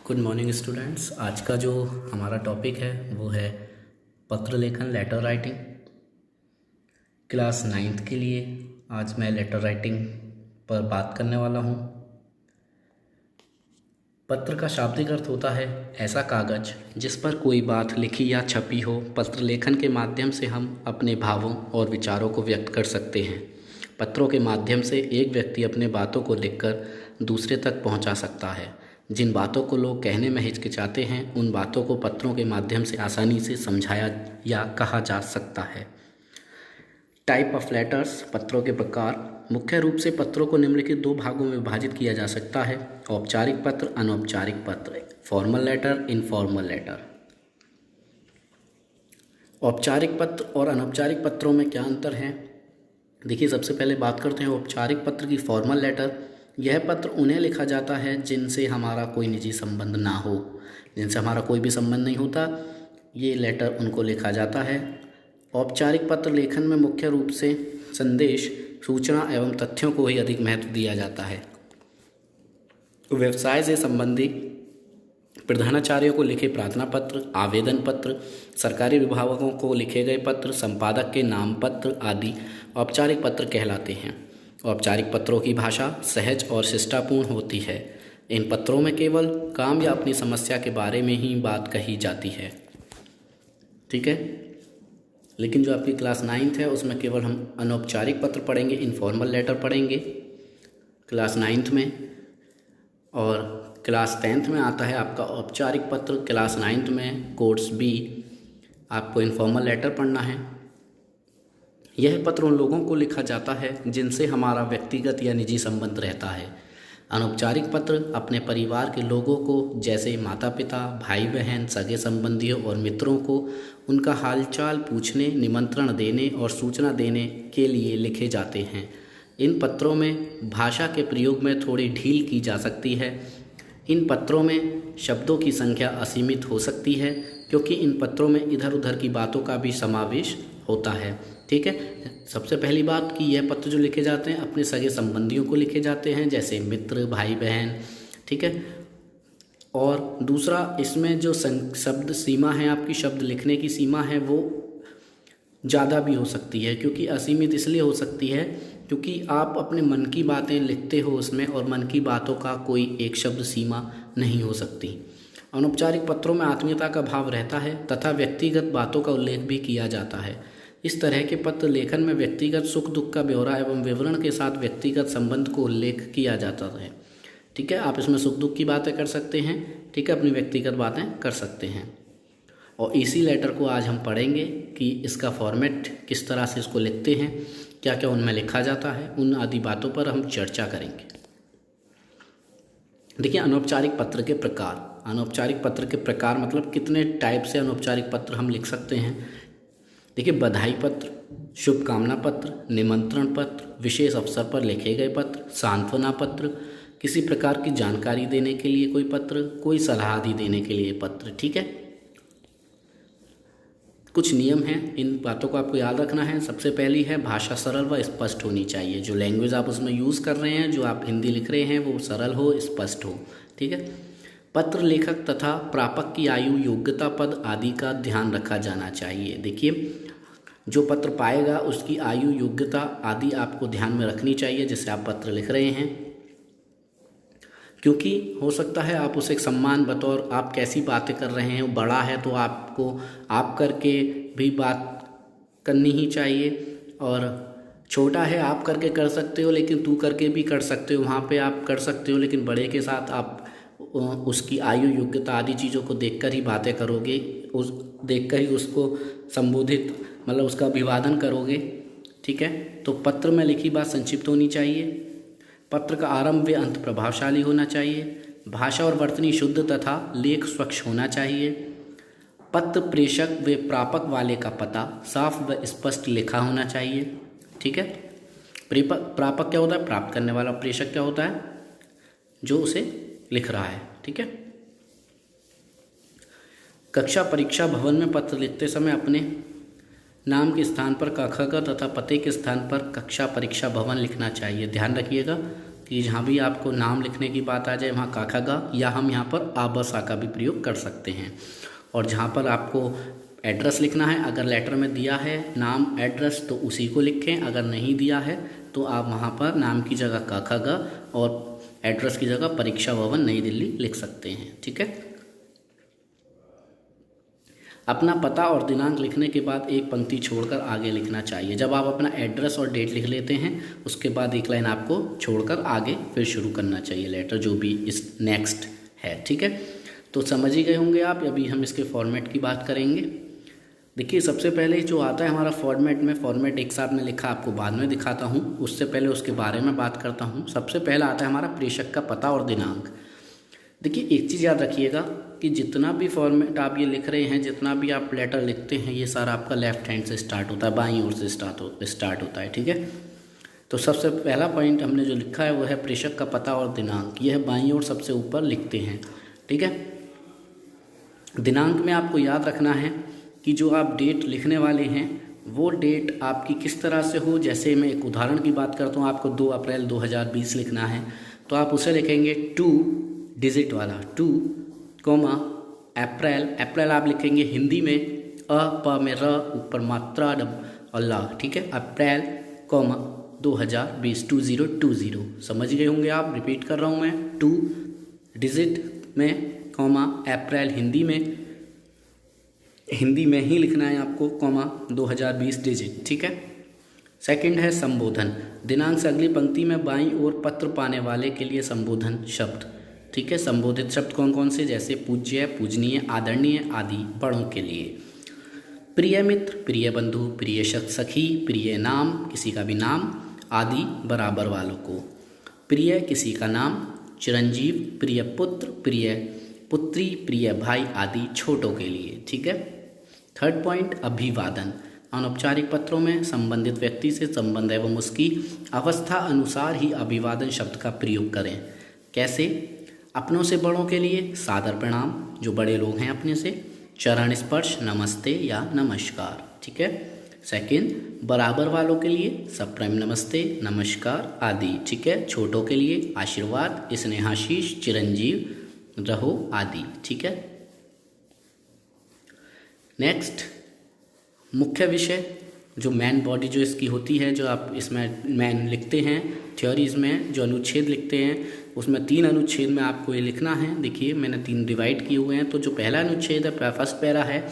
Good morning students. आज का जो हमारा टॉपिक है वो है पत्र लेखन, लेटर राइटिंग। क्लास 9th के लिए आज मैं लेटर राइटिंग पर बात करने वाला हूँ। पत्र का शाब्दिक अर्थ होता है ऐसा कागज जिस पर कोई बात लिखी या छपी हो। पत्र लेखन के माध्यम से हम अपने भावों और विचारों को व्यक्त कर सकते हैं। पत्रों के माध्यम से एक व्यक्ति अपने बातों को लिखकर दूसरे तक पहुंचा सकता है। जिन बातों को लोग कहने में हिचकिचाते हैं उन बातों को पत्रों के माध्यम से आसानी से समझाया या कहा जा सकता है। टाइप ऑफ लेटर्स, पत्रों के प्रकार। मुख्य रूप से पत्रों को निम्नलिखित दो भागों में विभाजित किया जा सकता है: औपचारिक पत्र, अनौपचारिक पत्र। Formal letter, informal letter. औपचारिक पत्र और अनौपचारिक पत्रों में क्या अंतर है? देखिए, सबसे पहले बात करते हैं औपचारिक पत्र की। फॉर्मल लेटर, यह पत्र उन्हें लिखा जाता है जिनसे हमारा कोई निजी संबंध ना हो, जिनसे हमारा कोई भी संबंध नहीं होता, ये लेटर उनको लिखा जाता है। औपचारिक पत्र लेखन में मुख्य रूप से संदेश, सूचना एवं तथ्यों को ही अधिक महत्व दिया जाता है। व्यवसाय से संबंधित प्रधानाचार्यों को लिखे प्रार्थना पत्र, आवेदन पत्र, सरकारी विभागों को लिखे गए पत्र, संपादक के नाम पत्र आदि औपचारिक पत्र कहलाते हैं। औपचारिक पत्रों की भाषा सहज और शिष्टापूर्ण होती है। इन पत्रों में केवल काम या अपनी समस्या के बारे में ही बात कही जाती है, ठीक है। लेकिन जो आपकी क्लास 9th है उसमें केवल हम अनौपचारिक पत्र पढ़ेंगे, इनफॉर्मल लेटर पढ़ेंगे क्लास 9th में। और क्लास 10th में आता है आपका औपचारिक पत्र। क्लास 9th में कोर्स बी आपको इनफॉर्मल लेटर पढ़ना है। यह पत्र उन लोगों को लिखा जाता है जिनसे हमारा व्यक्तिगत या निजी संबंध रहता है। अनौपचारिक पत्र अपने परिवार के लोगों को, जैसे माता पिता, भाई बहन, सगे संबंधियों और मित्रों को उनका हालचाल पूछने, निमंत्रण देने और सूचना देने के लिए लिखे जाते हैं। इन पत्रों में भाषा के प्रयोग में थोड़ी ढील की जा सकती है। इन पत्रों में शब्दों की संख्या असीमित हो सकती है क्योंकि इन पत्रों में इधर उधर की बातों का भी समावेश होता है, ठीक है। सबसे पहली बात कि यह पत्र जो लिखे जाते हैं अपने सगे संबंधियों को लिखे जाते हैं, जैसे मित्र, भाई बहन, ठीक है। और दूसरा, इसमें जो शब्द सीमा है, आपकी शब्द लिखने की सीमा है, वो ज़्यादा भी हो सकती है। क्योंकि असीमित इसलिए हो सकती है क्योंकि आप अपने मन की बातें लिखते हो उसमें, और मन की बातों का कोई एक शब्द सीमा नहीं हो सकती। अनौपचारिक पत्रों में आत्मीयता का भाव रहता है तथा व्यक्तिगत बातों का उल्लेख भी किया जाता है। इस तरह के पत्र लेखन में व्यक्तिगत सुख दुख का ब्यौरा एवं विवरण के साथ व्यक्तिगत संबंध को उल्लेख किया जाता है, ठीक है। आप इसमें सुख दुख की बातें कर सकते हैं, ठीक है, अपनी व्यक्तिगत बातें कर सकते हैं। और इसी लेटर को आज हम पढ़ेंगे कि इसका फॉर्मेट किस तरह से इसको लिखते हैं, क्या क्या उनमें लिखा जाता है, उन आदि बातों पर हम चर्चा करेंगे। देखिए, अनौपचारिक पत्र के प्रकार। अनौपचारिक पत्र के प्रकार मतलब कितने टाइप से अनौपचारिक पत्र हम लिख सकते हैं। देखिए, बधाई पत्र, शुभकामना पत्र, निमंत्रण पत्र, विशेष अवसर पर लिखे गए पत्र, सांत्वना पत्र, किसी प्रकार की जानकारी देने के लिए कोई पत्र, कोई सलाह आदि देने के लिए पत्र, ठीक है। कुछ नियम हैं, इन बातों को आपको याद रखना है। सबसे पहली है भाषा सरल व स्पष्ट होनी चाहिए। जो लैंग्वेज आप उसमें यूज़ कर रहे हैं, जो आप हिंदी लिख रहे हैं, वो सरल हो, स्पष्ट हो, ठीक है। पत्र लेखक तथा प्रापक की आयु, योग्यता, पद आदि का ध्यान रखा जाना चाहिए। देखिए, जो पत्र पाएगा उसकी आयु, योग्यता आदि आपको ध्यान में रखनी चाहिए जिससे आप पत्र लिख रहे हैं, क्योंकि हो सकता है आप उसे सम्मान बतौर आप कैसी बातें कर रहे हैं, बड़ा है तो आपको आप करके भी बात करनी ही चाहिए, और छोटा है आप करके कर सकते हो लेकिन तू करके भी कर सकते हो, वहाँ पे आप कर सकते हो। लेकिन बड़े के साथ आप उसकी आयु, योग्यता आदि चीज़ों को देखकर ही बातें करोगे, उस देखकर ही उसको संबोधित मतलब उसका अभिवादन करोगे, ठीक है। तो पत्र में लिखी बात संक्षिप्त होनी चाहिए। पत्र का आरंभ व अंत प्रभावशाली होना चाहिए। भाषा और वर्तनी शुद्ध तथा लेख स्वच्छ होना चाहिए। पत्र प्रेषक व प्रापक वाले का पता साफ व स्पष्ट लिखा होना चाहिए, ठीक है। प्रापक क्या होता है? प्राप्त करने वाला। प्रेषक क्या होता है? जो उसे लिख रहा है, ठीक है। कक्षा परीक्षा भवन में पत्र लिखते समय अपने नाम के स्थान पर क, ख, ग तथा पते के स्थान पर कक्षा परीक्षा भवन लिखना चाहिए। ध्यान रखिएगा, कि जहाँ भी आपको नाम लिखने की बात आ जाए वहाँ का खा गा, या हम यहाँ पर आ ब सा का भी प्रयोग कर सकते हैं। और जहाँ पर आपको एड्रेस लिखना है, अगर लेटर में दिया है नाम एड्रेस तो उसी को लिखें, अगर नहीं दिया है तो आप वहाँ पर नाम की जगह का खा गा और एड्रेस की जगह परीक्षा भवन नई दिल्ली लिख सकते हैं। ठीक है। अपना पता और दिनांक लिखने के बाद एक पंक्ति छोड़कर आगे लिखना चाहिए। जब आप अपना एड्रेस और डेट लिख लेते हैं उसके बाद एक लाइन आपको छोड़कर आगे फिर शुरू करना चाहिए लेटर जो भी इस नेक्स्ट है। ठीक है, तो समझ ही गए होंगे आप। अभी हम इसके फॉर्मेट की बात करेंगे। देखिए, सबसे पहले जो आता है हमारा फॉर्मेट में, फॉर्मेट एक साथ में लिखा आपको बाद में दिखाता हूँ, उससे पहले उसके बारे में बात करता हूँ। सबसे पहला आता है हमारा प्रेषक का पता और दिनांक। देखिए, एक चीज़ याद रखिएगा कि जितना भी फॉर्मेट आप ये लिख रहे हैं, जितना भी आप लेटर लिखते हैं, ये सारा आपका लेफ्ट हैंड से स्टार्ट होता है, बाईं ओर से स्टार्ट होता है। ठीक है, तो सबसे पहला पॉइंट हमने जो लिखा है वो है प्रेषक का पता और दिनांक। यह बाईं ओर सबसे ऊपर लिखते हैं। ठीक है, दिनांक में आपको याद रखना है कि जो आप डेट लिखने वाले हैं वो डेट आपकी किस तरह से हो। जैसे मैं एक उदाहरण की बात करता हूँ, आपको 2 अप्रैल 2020 लिखना है तो आप उसे लिखेंगे 2 डिजिट वाला 2, अप्रैल। अप्रैल आप लिखेंगे हिंदी में अ प में र, ऊपर मात्रा और ला। ठीक है, अप्रैल 2020 2020। समझ गए होंगे आप। रिपीट कर रहा हूँ मैं, 2 डिजिट में अप्रैल हिंदी में ही लिखना है आपको, 2020 डिजिट। ठीक है। सेकंड है संबोधन। दिनांक से अगली पंक्ति में बाईं ओर पत्र पाने वाले के लिए संबोधन शब्द। ठीक है, संबोधित शब्द कौन कौन से, जैसे पूज्य, पूजनीय, आदरणीय आदि बड़ों के लिए। प्रिय मित्र, प्रिय बंधु, प्रिय सखी, प्रिय नाम, किसी का भी नाम आदि बराबर वालों को। प्रिय किसी का नाम, चिरंजीव, प्रिय पुत्र, प्रिय पुत्री, प्रिय भाई आदि छोटों के लिए। ठीक है। थर्ड पॉइंट, अभिवादन। अनौपचारिक पत्रों में संबंधित व्यक्ति से संबंध एवं उसकी अवस्था अनुसार ही अभिवादन शब्द का प्रयोग करें। कैसे? अपनों से बड़ों के लिए सादर प्रणाम, जो बड़े लोग हैं अपने से, चरण स्पर्श, नमस्ते या नमस्कार। ठीक है। सेकंड, बराबर वालों के लिए सप्रेम नमस्ते, नमस्कार आदि। ठीक है। छोटों के लिए आशीर्वाद, स्नेहाशीष, चिरंजीव रहो आदि। ठीक है। नेक्स्ट, मुख्य विषय, जो मेन बॉडी जो इसकी होती है, जो आप इसमें मेन लिखते हैं थ्योरीज में, जो अनुच्छेद लिखते हैं उसमें 3 अनुच्छेद में आपको ये लिखना है। देखिए, मैंने 3 डिवाइड किए हुए हैं। तो जो पहला अनुच्छेद है, फर्स्ट पैरा है,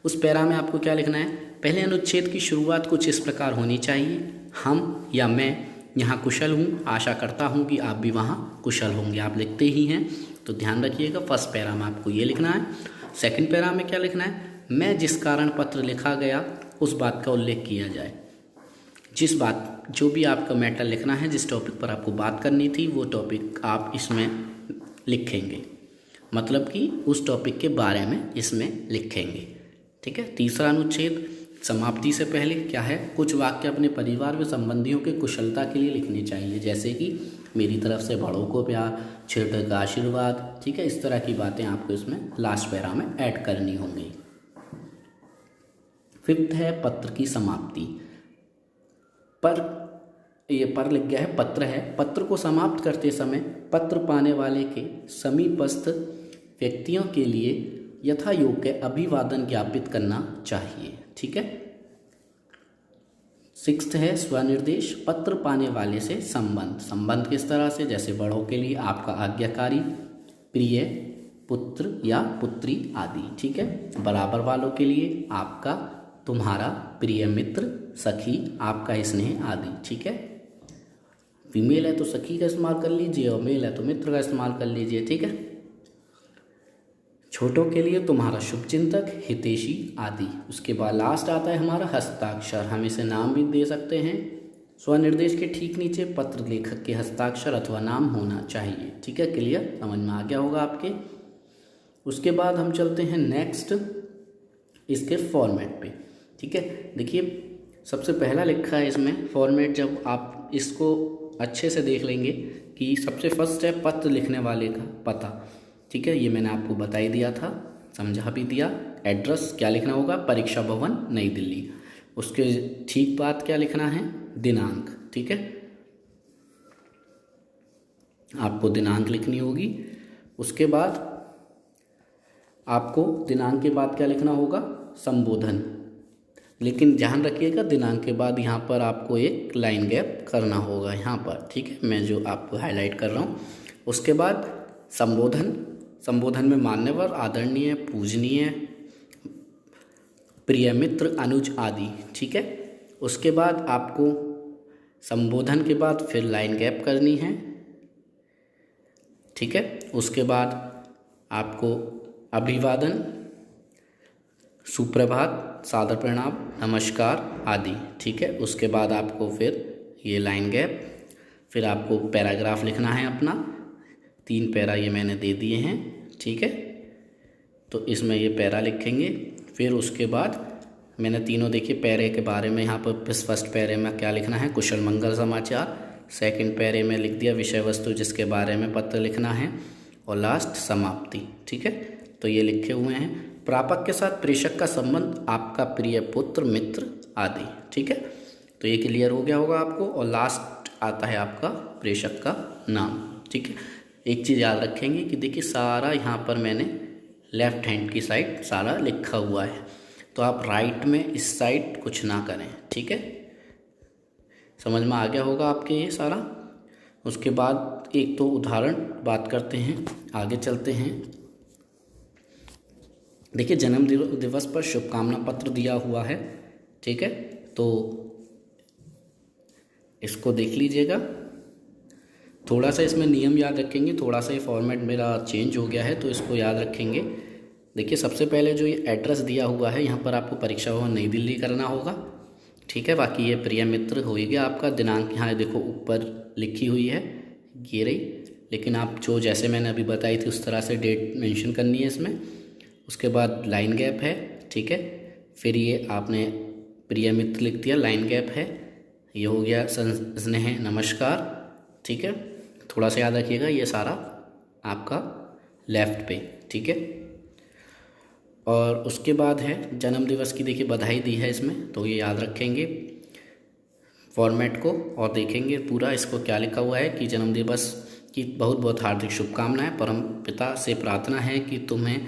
उस पैरा में आपको क्या लिखना है? पहले अनुच्छेद की शुरुआत कुछ इस प्रकार होनी चाहिए, हम या मैं यहाँ कुशल हूँ, आशा करता हूँ कि आप भी वहाँ कुशल होंगे। आप लिखते ही हैं, तो ध्यान रखिएगा। फर्स्ट पैरा में आपको ये लिखना है। सेकंड पैरा में क्या लिखना है? मैं जिस कारण पत्र लिखा गया उस बात का उल्लेख किया जाए। जिस बात, जो भी आपका मैटर लिखना है, जिस टॉपिक पर आपको बात करनी थी, वो टॉपिक आप इसमें लिखेंगे, मतलब कि उस टॉपिक के बारे में इसमें लिखेंगे। ठीक है। तीसरा अनुच्छेद, समाप्ति से पहले क्या है? कुछ वाक्य अपने परिवार व संबंधियों के कुशलता के लिए लिखने चाहिए, जैसे कि मेरी तरफ से बड़ों को प्यार, छोटे का आशीर्वाद। ठीक है। इस तरह की बातें आपको इसमें लास्ट पैरा में ऐड करनी होंगी। फिफ्थ है पत्र की समाप्ति। पर ये पर लिख गया है, पत्र है। पत्र को समाप्त करते समय पत्र पाने वाले के समीपस्थ व्यक्तियों के लिए यथा योग्य अभिवादन ज्ञापित करना चाहिए। ठीक है। सिक्स्थ है स्वनिर्देश। पत्र पाने वाले से संबंध। संबंध किस तरह से? जैसे बड़ों के लिए आपका आज्ञाकारी, प्रिय पुत्र या पुत्री आदि। ठीक है। बराबर वालों के लिए आपका, तुम्हारा, प्रिय मित्र, सखी, आपका स्नेह आदि। ठीक है। फीमेल है तो सखी का इस्तेमाल कर लीजिए और मेल है तो मित्र का इस्तेमाल कर लीजिए। ठीक है। छोटों के लिए तुम्हारा शुभचिंतक, हितैषी आदि। उसके बाद लास्ट आता है हमारा हस्ताक्षर। हम इसे नाम भी दे सकते हैं। स्वनिर्देश के ठीक नीचे पत्र लेखक के हस्ताक्षर अथवा नाम होना चाहिए। ठीक है। क्लियर? समझ में आ गया होगा आपके। उसके बाद हम चलते हैं नेक्स्ट इसके फॉर्मेट पे। ठीक है। देखिए, सबसे पहला लिखा है इसमें फॉर्मेट। जब आप इसको अच्छे से देख लेंगे कि सबसे फर्स्ट है पत्र लिखने वाले का पता। ठीक है। ये मैंने आपको बता ही दिया था, समझा भी दिया। एड्रेस क्या लिखना होगा? परीक्षा भवन नई दिल्ली। उसके ठीक बाद क्या लिखना है? दिनांक। ठीक है। आपको दिनांक लिखनी होगी। उसके बाद आपको दिनांक के बाद क्या लिखना होगा, संबोधन। लेकिन ध्यान रखिएगा दिनांक के बाद यहाँ पर आपको एक लाइन गैप करना होगा यहाँ पर, ठीक है, मैं जो आपको हाईलाइट कर रहा हूँ। उसके बाद संबोधन, संबोधन में मान्यवर, आदरणीय, पूजनीय, प्रिय मित्र, अनुज आदि, ठीक है। उसके बाद आपको संबोधन के बाद फिर लाइन गैप करनी है, ठीक है। उसके बाद आपको अभिवादन, सुप्रभात, सादर प्रणाम, नमस्कार आदि, ठीक है। उसके बाद आपको फिर ये लाइन गैप, फिर आपको पैराग्राफ लिखना है अपना। 3 पैरा ये मैंने दे दिए हैं, ठीक है। तो इसमें ये पैरा लिखेंगे। फिर उसके बाद मैंने तीनों देखिए पैरे के बारे में यहाँ पर फर्स्ट पैरे में क्या लिखना है, कुशल मंगल समाचार। सेकंड पैरे में लिख दिया विषय वस्तु जिसके बारे में पत्र लिखना है, और लास्ट समाप्ति, ठीक है। तो ये लिखे हुए हैं। प्रापक के साथ प्रेषक का संबंध, आपका प्रिय पुत्र, मित्र आदि, ठीक है। तो ये क्लियर हो गया होगा आपको। और लास्ट आता है आपका प्रेषक का नाम, ठीक है। एक चीज़ याद रखेंगे कि देखिए सारा यहाँ पर मैंने लेफ्ट हैंड की साइड सारा लिखा हुआ है, तो आप राइट में इस साइड कुछ ना करें, ठीक है। समझ में आ गया होगा आपके ये सारा। उसके बाद एक तो उदाहरण बात करते हैं, आगे चलते हैं। देखिए जन्म दिवस पर शुभकामना पत्र दिया हुआ है, ठीक है। तो इसको देख लीजिएगा। थोड़ा सा इसमें नियम याद रखेंगे, थोड़ा सा ये फॉर्मेट मेरा चेंज हो गया है तो इसको याद रखेंगे। देखिए सबसे पहले जो ये एड्रेस दिया हुआ है यहाँ पर आपको परीक्षा भवन नई दिल्ली करना होगा, ठीक है। बाकी ये प्रिय मित्र हो गया आपका। दिनांक यहाँ देखो ऊपर लिखी हुई है, ये रही, लेकिन आप जो जैसे मैंने अभी बताई थी उस तरह से डेट मेंशन करनी है इसमें। उसके बाद लाइन गैप है, ठीक है। फिर ये आपने प्रिय मित्र लिख दिया, लाइन गैप है, ये हो गया स्नेह नमस्कार, ठीक है। थोड़ा सा याद रखिएगा ये सारा आपका लेफ्ट पे, ठीक है। और उसके बाद है जन्म दिवस की, देखिए बधाई दी है इसमें, तो ये याद रखेंगे फॉर्मेट को और देखेंगे पूरा इसको क्या लिखा हुआ है कि जन्म दिवस की बहुत बहुत हार्दिक शुभकामनाएं। परम पिता से प्रार्थना है कि तुम्हें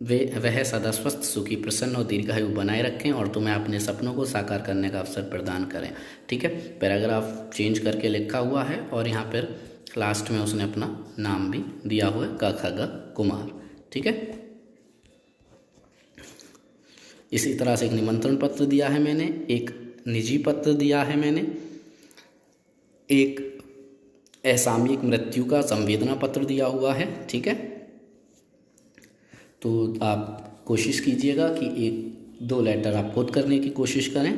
वह सदा स्वस्थ, सुखी, प्रसन्न और दीर्घायु बनाए रखें और तुम्हें अपने सपनों को साकार करने का अवसर प्रदान करें, ठीक है। पैराग्राफ चेंज करके लिखा हुआ है और यहाँ पर लास्ट में उसने अपना नाम भी दिया हुआ है, क ख ग कुमार, ठीक है। इसी तरह से एक निमंत्रण पत्र दिया है मैंने, एक निजी पत्र दिया है मैंने, एक असामयिक मृत्यु का संवेदना पत्र दिया हुआ है, ठीक है। तो आप कोशिश कीजिएगा कि 1-2 लेटर आप खुद करने की कोशिश करें।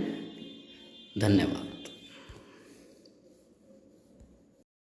धन्यवाद।